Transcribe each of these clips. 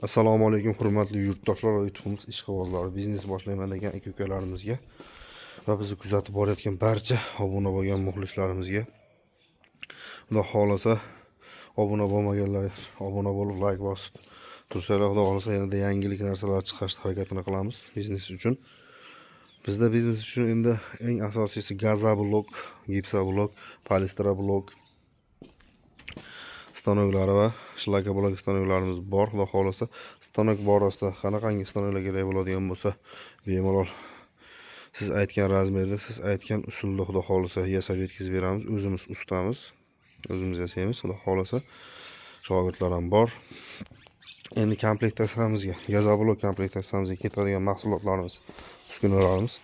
Assalomu alaykum hurmatli yurtdoshlar va YouTube'imiz ishqibozlari, biznes boshlayman degan aka-ukalarimizga va bizni kuzatib borayotgan barcha obuna bo'lgan muxlislarimizga, xudo xolasa obuna bo'lmaganlar obuna bo'lib like bosib tursalar, xudo xolasa yanada yangilik narsalar chiqarishga harakatini qilamiz biznes uchun. Bizda biznes uchun endi eng asosiysi gazoblok, gipsoblok, polistrablok stanoklari va shlaka blok stanoklarimiz bor. Xudo xolasa stanok borasida qanaqangi stanoklar kerak bo'ladigan bo'lsa, bemalol siz aytgan razmerda, siz aytgan usulda xudo xolasa yasab yetkazib beramiz. O'zimiz ustamiz, o'zimiz yasaymiz. Xudo xolasa shogirdlar ham bor. Endi komplektatsiyamizga, gazoblok komplektatsiyamizga ketadigan mahsulotlarimiz, uskunalarimiz.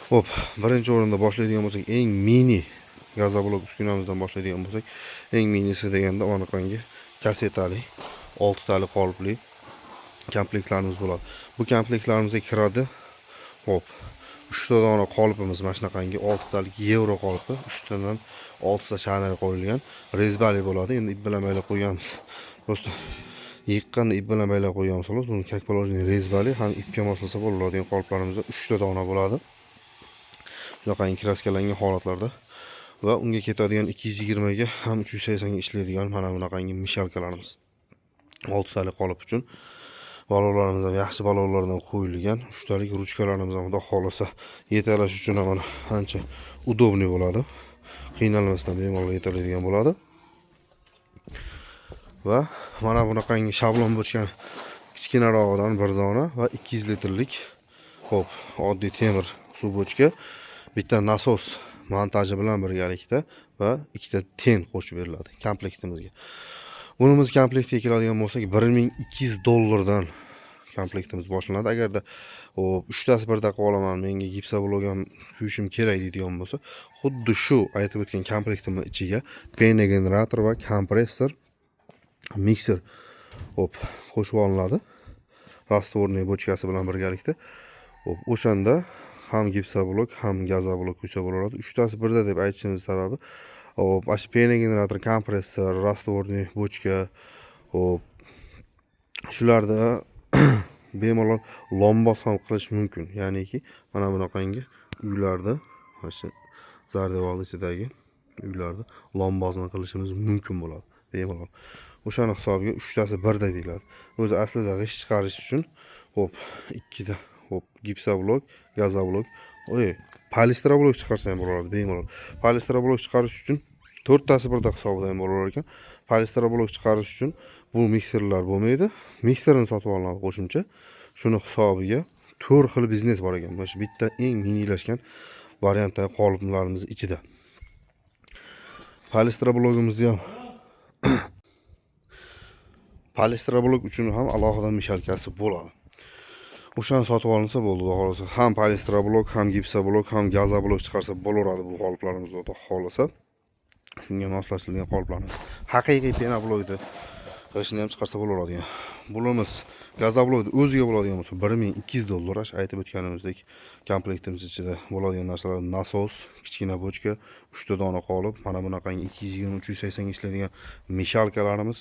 Hop, birinchi o'rinda boshlaydigan bo'lsak, eng mini gazoblok uskunamizdan boshlaydigan bo'lsak, eng minisi deganda anaqangi kasetali 6 tali qolipli komplektlarimiz bo'ladi. Bu komplektlarimizga kiradi. Hop, 3 ta dona qolipimiz mana shunaqangi 6 talik yevro qolipi, 3 tadan 6 ta shanari qo'yilgan, rezbali bo'ladi. Endi ip bilan baylab qo'yamiz. Prosta yiqqanda ip bilan baylab qo'yamiz xolos. Buni как положение rezbali ham ipga moslasa bo'ladigan qoliplarimizda 3 ta dona bo'ladi. Shunaqangi kraskalangan holatlarda va unga ketadigan 220 ga ham 380 ga ishlaydigan mana bunaqangi mishalkalarimiz 6 talik qolip uchun. Balonlarimiz ham yaxshi balonlardan qo'yilgan. 3 talik ruchkalarimiz ham xudo xolasa yetalash uchun ham ancha udobniy bo'ladi. Qiynalmasdan bemalol yetaladigan bo'ladi. Va mana bunaqangi shablon bochkan kichkinarog'idan bir dona va 200 litrlik hop, oddiy temir suv bochka, bitta nasos montaji bilan birgalikda va ikkita ten qo'shib beriladi komplektimizga. Bunimiz komplektiga keladigan bo'lsak, $1200 komplektimiz boshlanadi. Agarda hop 3 tasi birdaqa olaman, menga gipsoblok ham quyishim kerak deydigan bo'lsa, xuddi shu aytib o'tgan komplektimning ichiga pena generator va kompressor, mikser hop qo'shib olinadi. Rastvorniy bochkasi bilan birgalikda. Hop, o'shanda ham gipsoblok, ham gazoblok quysa bo'laveradi. 3 tasi birda deb aytishimiz sababi, hop, pena generator, kompressor, rastvorniy bochka, hop, shularda bemalol lombos ham qilish mumkin. Ya'niki mana bunaqangi uylarda, mana shu zardevorli ichidagi uylarda lombosni qilishimiz mumkin bo'ladi bemalol. O'shani hisobiga 3 tasi birda deyiladi. O'zi aslida g'ish chiqarish uchun hop, 2 ta hop gipsoblok, gazoblok, polistrablok chiqarsa ham bo'laveradi bemalol. Polistrablok chiqarish uchun 4 tasi birda hisobida ham bo'laverar ekan. Polistrablok chiqarish uchun bu mikserlar bo'lmaydi. Mikserni sotib olinadi qo'shimcha. Shuni hisobiga 4 xil biznes bor ekan. Mana shu bitta eng minilashgan variantdagi qoliplarimiz ichida. Polistrablogimizni ham polistrablok uchun ham alohida mishalkasi bo'ladi. O'shani sotib olinsa bo'ldi, xudo xolasa. Ham polistrablok, ham gipsoblok, ham gazoblok chiqarsa bo'laveradi bu qoliplarimiz, xudo xolasa. Shunga moslashtirilgan qoliplarimiz. Haqiqiy pena blokda qilishni ham chiqarsa bo'laveradi. Bulimiz gazoblokda o'ziga bo'ladigan bo'lsa $1200, aytib o'tganimizdek komplektimiz ichida bo'ladigan narsalar nasos, kichkina bochka, 3 ta dona qolip, mana bunaqangi 220-380 ga ishlaydigan mishalkalarimiz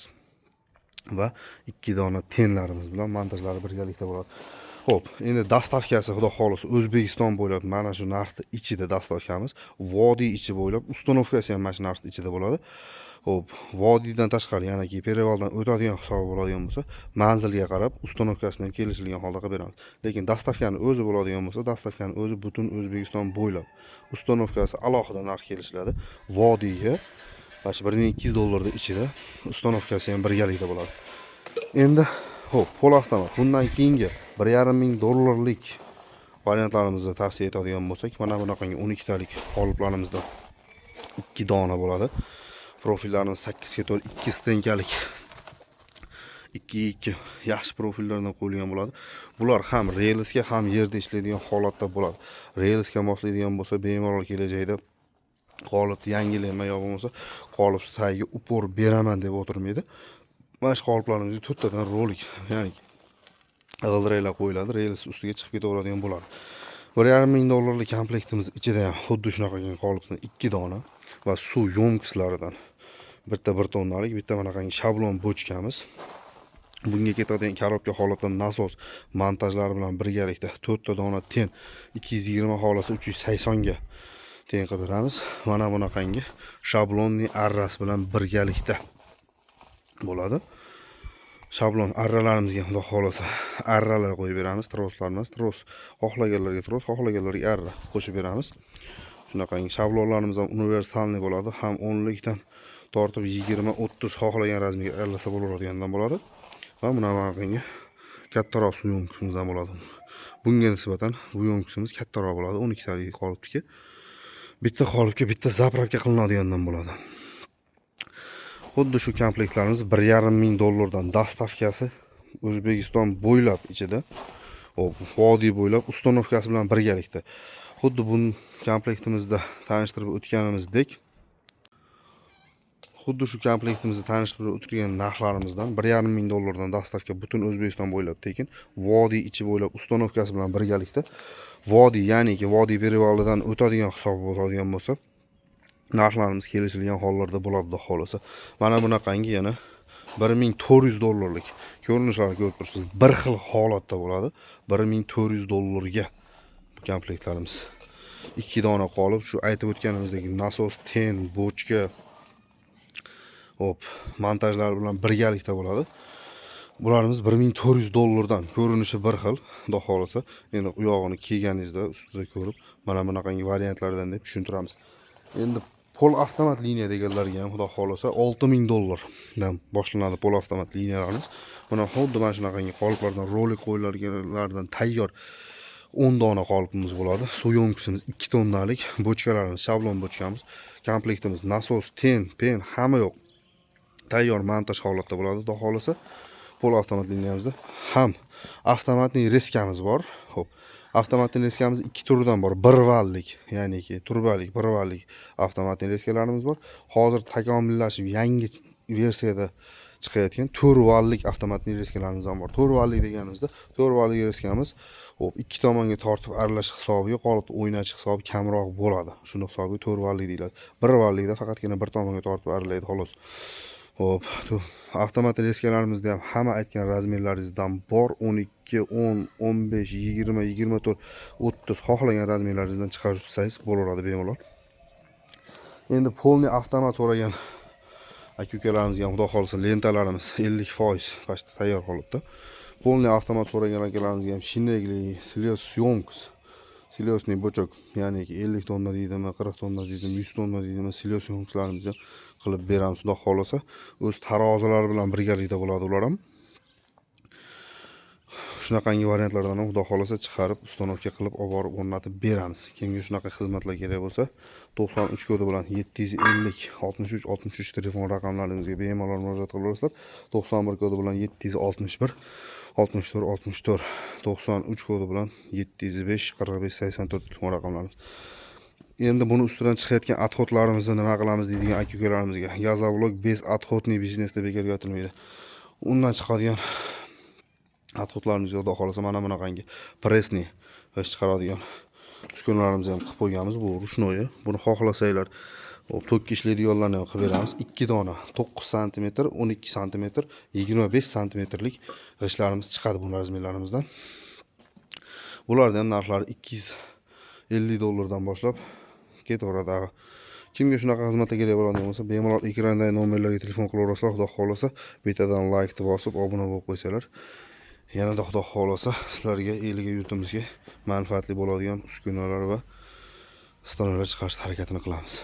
va 2 dona tenlarimiz bilan montajlari birgalikda bo'ladi. Hop, endi dastavkasi xudo xolasa O'zbekiston bo'ylab mana shu narxda ichida dastavkamiz, vodiy ichi bo'ylab ustanovkasi ham mana shu narxda ichida bo'ladi. Hop, vodiydan tashqari, ya'ni Perevaldan o'tadigan hisob bo'ladigan bo'lsa, manzilga qarab ustanovkasini ham kelishilgan holda qilib beramiz. Lekin dastavkani o'zi bo'ladigan bo'lsa, dastavkani o'zi butun O'zbekiston bo'ylab ustanovkasi alohida narx kelishiladi. Vodiyga mana $1200 ichida ustanovkasi ham birgalikda bo'ladi. Endi hop, polavtomat. Bundan keyingi $1500 variantlarimizni tavsiya etadigan bo'lsak, mana bunaqangi 12 talik qoliplarimizda 2 dona bo'ladi. Profillarimiz 8 ga to'g'ri 2 stenkalik 2 yaxshi profillardan qo'yilgan bo'ladi. Bular ham relsga, ham yerda ishlaydigan holatda bo'ladi. Relsga moslaydigan bo'lsa, bemalol kelajakda qolip yangilanma yo bo'lmasa qolip tagiga upor beraman deb o'tirmaydi. Mana shu qoliplarimizga 4 tadan rolik, ya'ni g'ildiraklar qo'yiladi, rels ustiga chiqib ketaveradigan bo'ladi. $1500 komplektimiz ichida ham xuddi shunaqa qolipdan 2 dona va suv yomkislaridan bitta 1 tonnalik, bitta bunaqangi shablon bochkamiz Bunga ketadigan korobka holatda nasos montajlari bilan birgalikda 4 ta dona ten 220 holasi 380 ga teng qilib beramiz. Mana bunaqangi shablonli arras bilan birgalikda bo'ladi. Shablon arralarimizga xudo xolasa arralar qo'yib beramiz. Troslar emas, tros. Xohlaganlarga tros, xohlaganlarga arra qo'shib beramiz. Shunaqangi shablonlarimiz ham universalniy bo'ladi. Ham 10 likdan tortib 20, 30 xohlagan razmerga aralasa bo'laveradigandan bo'ladi. Va mana bunaqangi kattaroq suyunqimiz ham bo'ladi. Bunga nisbatan bu yo'nqisimiz kattaroq bo'ladi. 12 talik qolipniki. Bitta qolipga bitta zapravka qilinadigandan bo'ladi. Xuddi shu komplektlarimiz 1,5 ming dollardan dastavkasi O'zbekiston bo'ylab ichida, vodiy bo'ylab ustanovkasi bilan birgalikda. Xuddi bu komplektimizda tanishtirib o'tganimizdek, xuddi shu komplektimizda tanishtirib o'tgan narxlarimizdan 1,5 ming dollardan dastavka butun O'zbekiston bo'ylab tekin, vodiy ichi bo'ylab ustanovkasi bilan birgalikda, vodiy ya'niki vodiy perevalidan o'tadigan hisob bo'ladigan bo'lsa, narxlarimiz kelishilgan hollarda bo'ladi xudo xolasa. Mana bunaqangi yana 1400 dollarlik ko'rinishlarni ko'rib turibsiz. Bir xil holatda bo'ladi. 1400 dollarga bu komplektlarimiz. 2 dona qolib, shu aytib o'tganimizdek nasos, ten, bochka, montajlar bilan birgalikda bo'ladi. Bularimiz 1400 dollardan, ko'rinishi bir xil, xudo xolasa. Endi u yog'ini kiyganingizda ustida ko'rib, mana bunaqangi variantlardan deb tushuntiramiz. Endi pol avtomat liniya deganlarga ham xudo xolasa 6000 dollardan boshlanadi pol avtomat liniyalarimiz. Mana xuddi mana shunaqangi qoliplardan rolik qo'yilganlardan tayyor 10 dona qolipimiz bo'ladi. Suv yo'nqisimiz 2 tonnalik, bochkalarimiz, shablon bochkamiz, komplektimiz nasos, ten, pen hamma yo'q. Tayyor montaj holatda bo'ladi xudo xolasa. Pol avtomat liniyamizda ham avtomatning reskamiz bor. Xo'p, avtomatning reskamiz 2 turdan bor. 1 vallik, ya'niki turbalik, 1 vallik avtomatning reskalarimiz bor. Hozir takomillashib yangi versiyada chiqayotgan 4 vallik avtomatning reskalarimiz ham bor. 4 vallik deganimizda 4 vallik reskamiz xo'p, 2 tomonga tortib aralash hisobiga qolib o'ynash hisobi kamroq bo'ladi. Shuni hisobiga 4 vallik deyiladi. 1 vallikda faqatgina bir tomonga tortib aralaydi xolos. Hop, avtomat reskalarimizda ham hamma aytgan razmerlaringizdan bor. 12, 10, 15, 20, 24, 30 xohlagan razmerlaringizdan chiqarib tursangiz bo'laveradi bemalol. Endi polni avtomat so'ragan aka-ukalarimizga ham xudo xolasa lentalarimiz 50% pastda tayyor holatda. Polni avtomat so'ragan akalarimizga ham shinegli, slyos syomkasi, slyosniy bochok, ya'ni 50 tonna deydimi, 40 tonna deydimi, 100 tonna deydimi, slyos syomkalarimizni qilib beramiz xudo xolasa. O'z tarozilari bilan birgalikda bo'ladi ular ham. Shunaqangi variantlardan ham xudo xolasa chiqarib, ustanovka qilib olib borib o'rnatib beramiz. Kimga shunaqa xizmatlar kerak bo'lsa, 93 kodi bilan 750 63 63 telefon raqamlarimizga bemalol murojaat qilaverasizlar. 91 kodi bilan 761 64 64 93 kodi bilan 705 45 84 telefon raqamlarimiz. Endi buni ustidan chiqayotgan adxotlarimizni nima qilamiz deydigan aka-ukalarimizga. Gazavlog bez adxotniy biznesda bekorga aytilmaydi. Undan chiqadigan adxotlarimizga xudo xolasa mana bunaqangi presni g'isht chiqaradigan uskunalarimizni ham qilib qo'yganmiz. Bu rushnoyi. Buni xohlasanglar tokka ishlaydiganlarni ham qilib beramiz. 2 dona 9 sm, 12 sm, 25 sm-lik g'ishtlarimiz chiqadi bu razmerlarimizdan. Bularning ham narxlari 250 dollardan boshlab ketaveradi. Kimga shunaqa xizmatlar kerak bo'ladigan bo'lsa, bemalol ekrandagi nomerlarga telefon qilaverasizlar. Xudo xolasa bittadan like bosib, obuna bo'lib qo'ysalar, yanada xudo xolasa sizlarga, eliga, yurtimizga manfaatli bo'ladigan uskunalar va stollar chiqarishga harakatini qilamiz.